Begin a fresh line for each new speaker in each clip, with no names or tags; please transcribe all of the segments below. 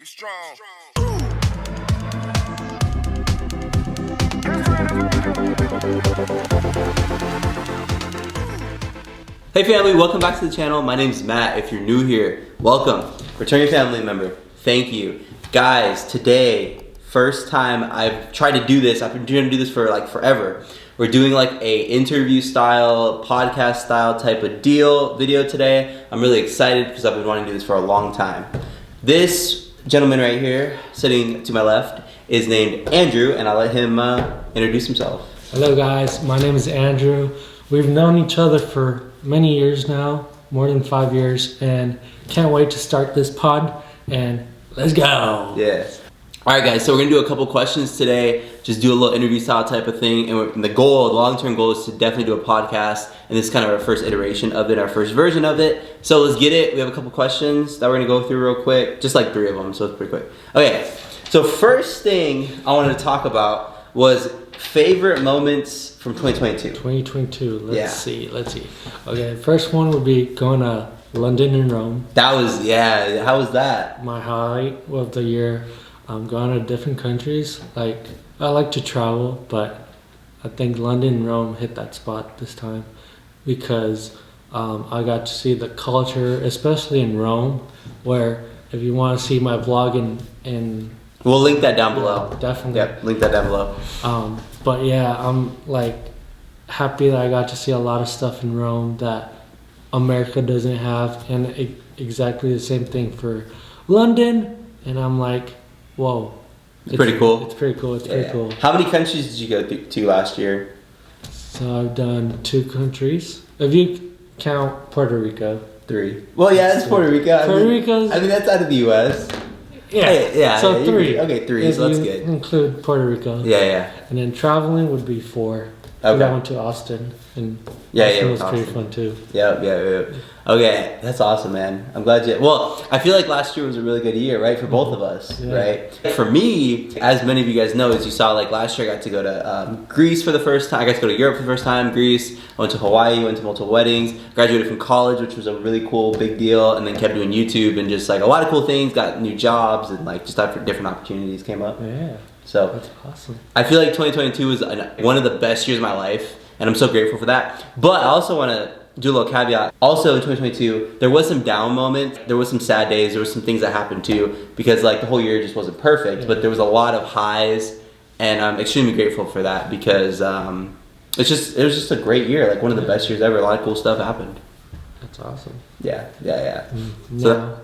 Be strong.
Hey family, welcome back to the channel. My name is Matt. If you're new here, welcome. Returning family member, thank you. Guys, today, first time I've tried to do this. I've been trying to do this for like forever. We're doing like a interview style, podcast style type of video today. I'm really excited because I've been wanting to do this for a long time. This gentleman right here, sitting to my left, is named Andrew, and I'll let him introduce himself.
Hello guys, my name is Andrew. We've known each other for many years now, more than 5 years, and can't wait to start this pod, and let's go.
Yes. All right guys, so we're gonna do a couple questions today, just do a little interview style type of thing, and the long-term goal is to definitely do a podcast, and this is kind of our first iteration of it, our first version of it. So let's get it. We have a couple questions that we're gonna go through real quick, just like 3 of them, so it's pretty quick. Okay, so first thing I wanted to talk about was favorite moments from 2022.
2022, let's see. Okay, first one would be going to London and Rome.
That was, yeah, how was that?
My highlight of the year. Going to different countries. Like, I like to travel, but I think London and Rome hit that spot this time because I got to see the culture, especially in Rome, where if you want to see my vlog in
We'll link that down below.
Definitely.
Yep, link that down below.
But yeah, I'm like happy that I got to see a lot of stuff in Rome that America doesn't have, and exactly the same thing for London. And I'm like, whoa.
It's pretty cool.
It's pretty cool. It's pretty cool.
How many countries did you go to last year?
So I've done 2 countries. If you count Puerto Rico.
3. Well, yeah, it's Puerto Rico.
Puerto Rico's.
I mean, that's out of the U.S.
Yeah.
Hey, yeah.
So
yeah,
3.
Okay, 3. So that's good.
Include Puerto Rico.
Yeah.
And then traveling would be 4.
Okay.
I went to Austin, and
yeah,
Austin was
Austin.
pretty fun too.
Yeah. Okay, that's awesome, man. I'm glad you. Well, I feel like last year was a really good year, right, for both of us, right? For me, as many of you guys know, as you saw, like last year, I got to go to Greece for the first time. I got to go to Europe for the first time. Greece. I went to Hawaii. Went to multiple weddings. Graduated from college, which was a really cool, big deal. And then kept doing YouTube and just like a lot of cool things. Got new jobs and like just different opportunities came up.
Yeah.
So
that's awesome.
I feel like 2022 was one of the best years of my life, and I'm so grateful for that. But I also want to do a little caveat. Also in 2022, there was some down moments, there was some sad days, there was some things that happened too, because like the whole year just wasn't perfect, but there was a lot of highs, and I'm extremely grateful for that because it was just a great year, like one of the best years ever. A lot of cool stuff happened.
That's awesome.
Yeah.
So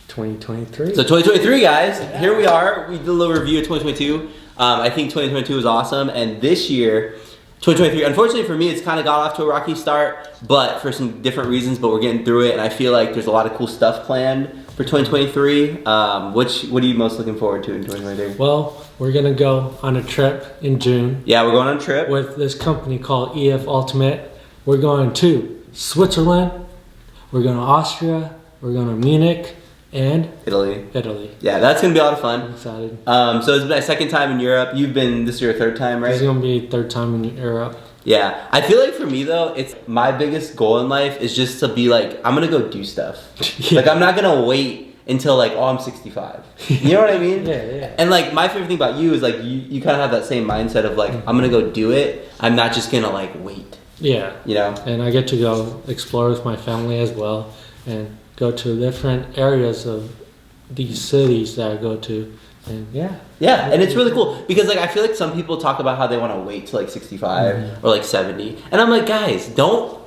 2023.
So 2023, guys, here we are. We did a little review of 2022. I think 2022 was awesome, and this year, 2023, unfortunately for me, it's kind of got off to a rocky start, but for some different reasons, but we're getting through it, and I feel like there's a lot of cool stuff planned for 2023. What are you most looking forward to in 2023?
Well, we're going to go on a trip in June.
Yeah, we're going on a trip.
With this company called EF Ultimate. We're going to Switzerland, we're going to Austria, we're going to Munich, and
Italy. Yeah, that's going to be a lot of fun.
I'm excited.
So it's my second time in Europe. This is your 3rd time, right?
This is going to be 3rd time in Europe.
Yeah, I feel like for me though, it's my biggest goal in life is just to be like, I'm gonna go do stuff. Like I'm not gonna wait until like, oh, I'm 65. You know what I mean?
Yeah.
And like my favorite thing about you is like you kind of have that same mindset of like, I'm gonna go do it. I'm not just gonna like wait.
Yeah.
You know?
And I get to go explore with my family as well and go to different areas of these cities that I go to. And
yeah, and it's really cool because like I feel like some people talk about how they want to wait till like 65 or like 70, and I'm like, guys, don't.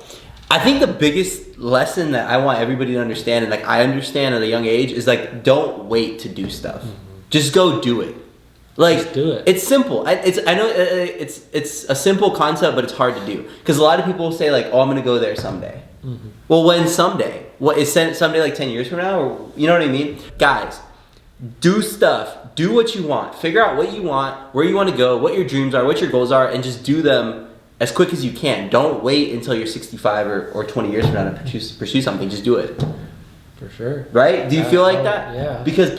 I think the biggest lesson that I want everybody to understand, and like I understand at a young age, is like don't wait to do stuff. Just go do it. Like
just do it.
It's simple. I know it's a simple concept, but it's hard to do because a lot of people say like, oh, I'm gonna go there someday. Well, when someday? What is someday like 10 years from now? Or you know what I mean, guys? Do stuff. Do what you want. Figure out what you want, where you want to go, what your dreams are, what your goals are, and just do them as quick as you can. Don't wait until you're 65 or 20 years from now to pursue something. Just do it.
For sure.
Right? Do you feel like that?
Yeah.
Because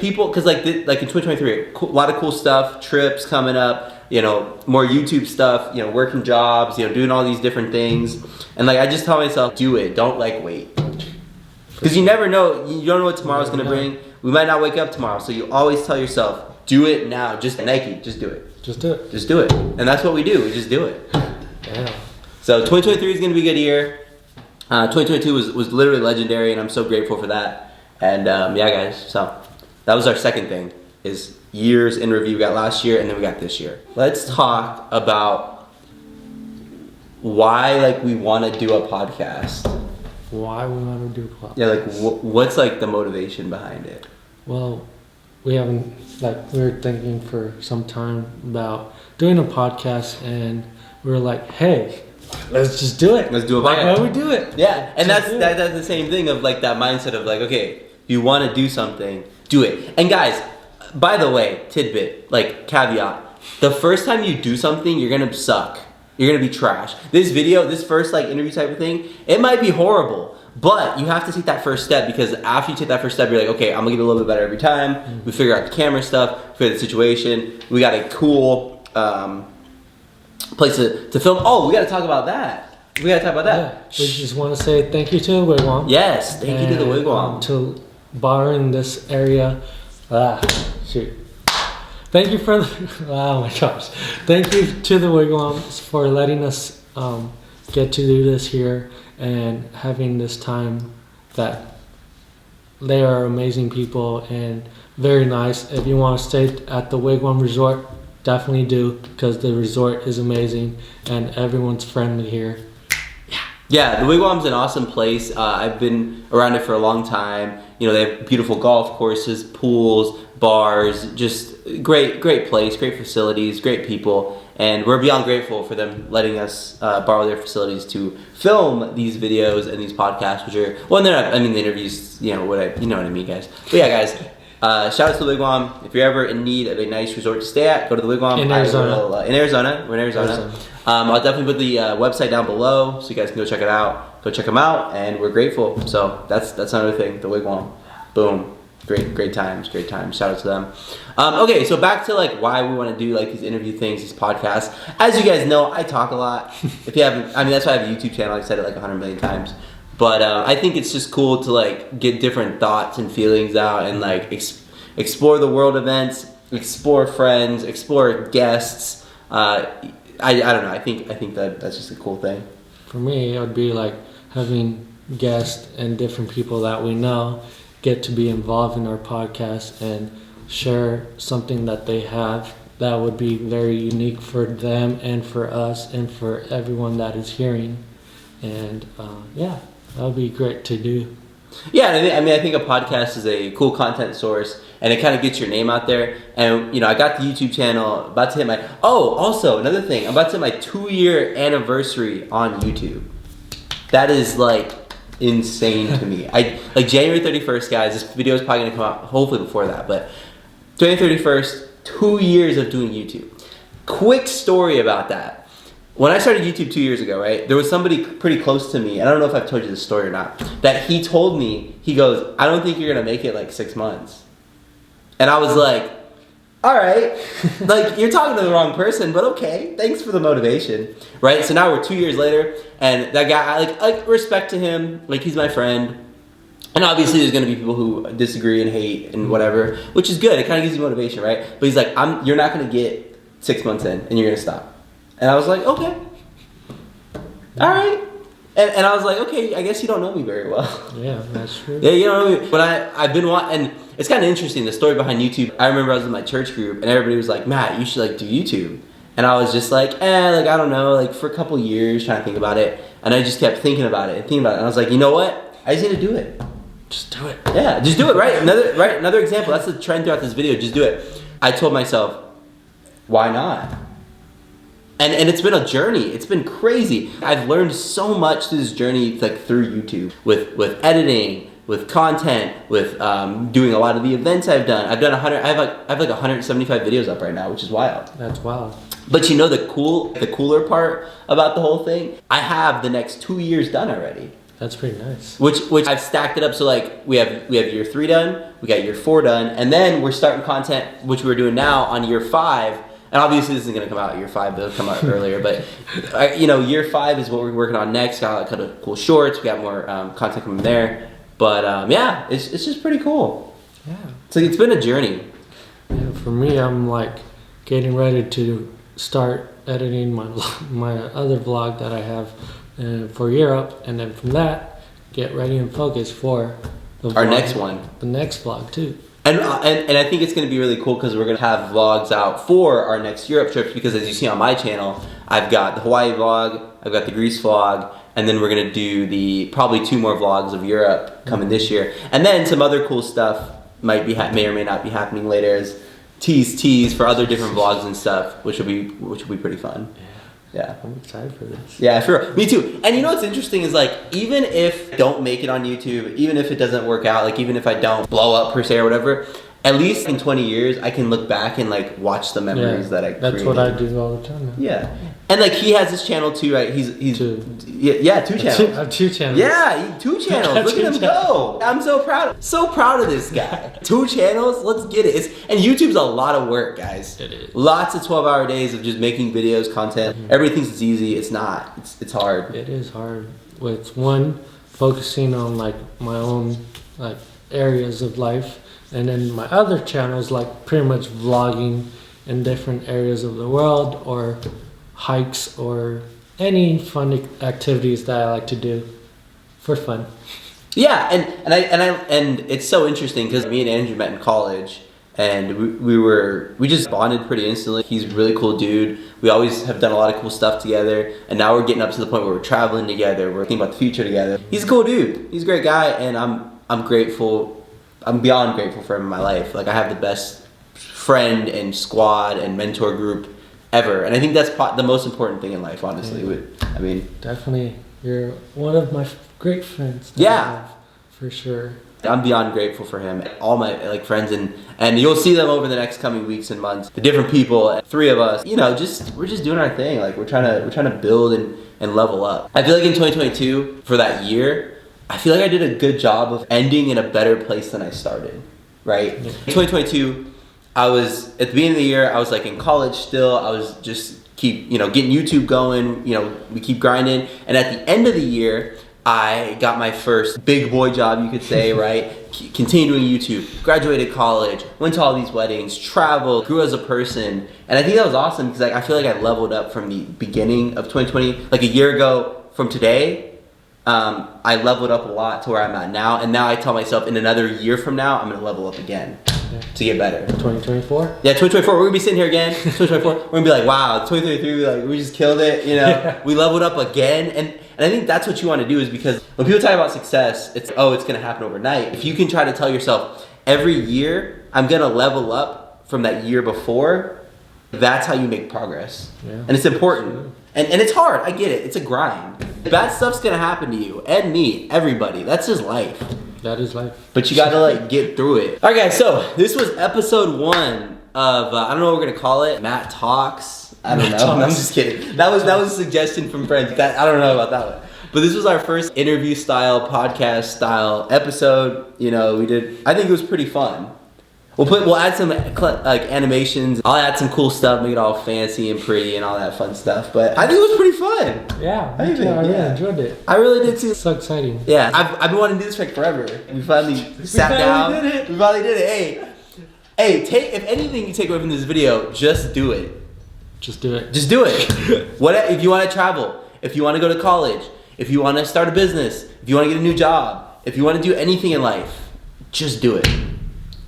like in 2023, a lot of cool stuff, trips coming up, more YouTube stuff, working jobs, doing all these different things. And like I just tell myself, do it. Don't like wait. Because you never know. You don't know what tomorrow's going to bring. We might not wake up tomorrow, so you always tell yourself, do it now. Just Nike, just do it.
Just do it.
Just do it. And that's what we do. We just do it.
Yeah.
So 2023 is going to be a good year. 2022 was literally legendary, and I'm so grateful for that. And yeah, guys, so that was our second thing, is years in review. We got last year, and then we got this year. Let's talk about why like we want to do a podcast.
Why we want to do a podcast?
Yeah, like what's like the motivation behind it?
Well, we were thinking for some time about doing a podcast, and we were like, hey, let's just do it.
Let's do a podcast.
Why don't we do it?
Yeah, and that's the same thing of like that mindset of like, okay, if you want to do something, do it. And guys, by the way, tidbit, like caveat, the first time you do something, you're gonna suck. You're gonna be trash. This first like interview type of thing, it might be horrible, but you have to take that first step, because after you take that first step, you're like, okay, I'm gonna get a little bit better every time. Mm-hmm. We figure out the camera stuff, figure out the situation. We got a cool place to film. Oh, we gotta talk about that.
Yeah, we just want to say thank you to the Wigwam.
Yes, thank you to the Wigwam.
To borrowing this area. Thank you for oh my gosh. Thank you to the Wigwam for letting us get to do this here and having this time. That they are amazing people and very nice. If you want to stay at the Wigwam Resort, definitely do, because the resort is amazing and everyone's friendly here.
Yeah, the Wigwam's an awesome place. I've been around it for a long time. You know, they have beautiful golf courses, pools, bars, just great place, great facilities, great people. And we're beyond grateful for them letting us borrow their facilities to film these videos and these podcasts, which are, well, they're not, I mean, the interviews, you know what I mean, guys. But yeah, guys, shout out to the Wigwam. If you're ever in need of a nice resort to stay at, go to the Wigwam.
In Arizona.
We're in Arizona. I'll definitely put the website down below so you guys can go check it out. Go check them out, and we're grateful. So that's another thing, the Wigwam. Boom. Great times. Shout out to them. Okay, so back to like why we want to do like these interview things, these podcasts. As you guys know, I talk a lot. If you haven't, I mean, that's why I have a YouTube channel. I've said it like 100 million times. But I think it's just cool to like get different thoughts and feelings out and like explore the world events, explore friends, explore guests. I don't know. I think that's just a cool thing.
For me, it would be like having guests and different people that we know get to be involved in our podcast and share something that they have that would be very unique for them and for us and for everyone that is hearing. And yeah, that would be great to do.
Yeah, I think a podcast is a cool content source, and it kind of gets your name out there. And, you know, I got the YouTube channel, about to hit my... Oh, also, another thing. I'm about to hit my 2-year anniversary on YouTube. That is, like, insane to me. Like, January 31st, guys, this video is probably going to come out hopefully before that, but January 31st, 2 years of doing YouTube. Quick story about that. When I started YouTube 2 years ago, right, there was somebody pretty close to me, and I don't know if I've told you this story or not, that he told me, he goes, I don't think you're going to make it like 6 months. And I was like, all right, like you're talking to the wrong person, but okay, thanks for the motivation, right? So now we're 2 years later, and that guy, I respect to him, like he's my friend. And obviously there's going to be people who disagree and hate and whatever, which is good. It kind of gives you motivation, right? But he's like, you're not going to get 6 months in, and you're going to stop. And I was like, okay, all right. And I was like, okay, I guess you don't know me very well.
Yeah, that's true.
Yeah, you know what I mean? But I've been and it's kind of interesting, the story behind YouTube. I remember I was in my church group, and everybody was like, Matt, you should like do YouTube. And I was just like, like, I don't know, like for a couple years trying to think about it. And I just kept thinking about it. And I was like, you know what? I just need to do it.
Just do it.
Yeah, just do it, right? Another example. That's the trend throughout this video. Just do it. I told myself, why not? And it's been a journey. It's been crazy. I've learned so much through this journey, like through YouTube, with editing, with content, with doing a lot of the events I've done. I've done 100. I have like 175 videos up right now, which is wild.
That's wild.
But you know the cooler part about the whole thing? I have the next 2 years done already.
That's pretty nice.
Which I've stacked it up. So like we have year 3 done, we got year 4 done, and then we're starting content, which we're doing now on year 5. And obviously this isn't going to come out year 5, it'll come out earlier, but you know, year 5 is what we're working on next. Got like kind of cool shorts, we got more content coming there. But yeah, it's just pretty cool.
Yeah.
So it's been a journey.
Yeah, for me, I'm like getting ready to start editing my other vlog that I have for Europe, and then from that, get ready and focus for
Our next one.
The next vlog too.
And I think it's going to be really cool because we're going to have vlogs out for our next Europe trips, because as you see on my channel, I've got the Hawaii vlog, I've got the Greece vlog, and then we're going to do probably 2 more vlogs of Europe coming this year. And then some other cool stuff may or may not be happening later as tease for other different vlogs and stuff, which will be pretty fun. Yeah.
I'm excited for this.
Yeah, sure. Me too. And you know what's interesting is, like, even if I don't make it on YouTube, even if it doesn't work out, like even if I don't blow up per se or whatever, at least in 20 years I can look back and like watch the memories that I created.
That's what I do all the time now.
Yeah. And like he has his channel too, right? He's
2.
2 channels.
I have 2 channels.
Yeah, 2 channels. Look at him go. I'm so proud of this guy. 2 channels. Let's get it. And YouTube's a lot of work, guys.
It is.
Lots of 12-hour days of just making videos, content. Everybody thinks it's easy. It's not. It's hard.
It is hard. With one, focusing on like my own like areas of life, and then my other channel is like pretty much vlogging in different areas of the world, or hikes, or any fun activities that I like to do for fun.
Yeah, and it's so interesting because me and Andrew met in college, and we just bonded pretty instantly. He's a really cool dude. We always have done a lot of cool stuff together, and now we're getting up to the point where we're traveling together. We're thinking about the future together. He's a cool dude. He's a great guy, and I'm grateful. I'm beyond grateful for him in my life. Like, I have the best friend and squad and mentor group ever, and I think that's the most important thing in life, honestly. I mean,
definitely, you're one of my great friends.
Yeah,
I have, for sure.
I'm beyond grateful for him. All my like friends, and you'll see them over the next coming weeks and months. The different people, 3 of us, you know, we're just doing our thing. Like we're trying to build and level up. I feel like in 2022 for that year, I feel like I did a good job of ending in a better place than I started. Right? In 2022. I was, at the beginning of the year, I was like in college still. I was just getting YouTube going, we keep grinding. And at the end of the year, I got my first big boy job, you could say, right? Continuing YouTube, graduated college, went to all these weddings, traveled, grew as a person. And I think that was awesome because I feel like I leveled up from the beginning of 2020. Like a year ago from today, I leveled up a lot to where I'm at now. And now I tell myself in another year from now, I'm gonna level up again. To get better.
2024?
Yeah, 2024. We're gonna be sitting here again. 2024. We're gonna be like, wow, 2023. Like we just killed it. We leveled up again, and I think that's what you want to do. Is because when people talk about success, it's gonna happen overnight. If you can try to tell yourself every year, I'm gonna level up from that year before. That's how you make progress. Yeah. And it's important. And it's hard. I get it. It's a grind. Bad stuff's gonna happen to you and me, everybody. That's just life.
That is life.
But you gotta like get through it. All right, guys. So this was episode 1 of I don't know what we're gonna call it. Matt Talks. I don't know. I'm just kidding. That was a suggestion from friends. I don't know about that one. But this was our first interview style, podcast style episode. We did. I think it was pretty fun. We'll add some like animations. I'll add some cool stuff, make it all fancy and pretty and all that fun stuff. But I think it was pretty fun.
Yeah, I really enjoyed it.
I really did too.
It's so exciting.
Yeah, I've been wanting to do this for forever. We finally sat down. We finally did it. Hey, if anything you take away from this video, just do it.
Just do it.
Just do it. What if you want to travel? If you want to go to college? If you want to start a business? If you want to get a new job? If you want to do anything in life, just do it.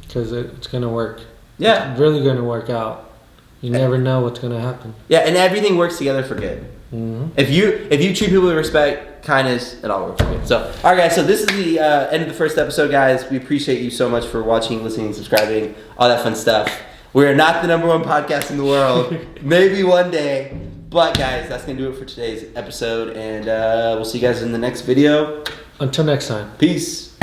Because
it's going to work.
Yeah.
It's really going to work out. You never know what's going to happen.
Yeah, and everything works together for good. Mm-hmm. If you treat people with respect, kindness, it all works for good. So, all right, guys. So this is the end of the first episode, guys. We appreciate you so much for watching, listening, subscribing, all that fun stuff. We are not the #1 podcast in the world. Maybe one day. But, guys, that's going to do it for today's episode. And we'll see you guys in the next video.
Until next time.
Peace.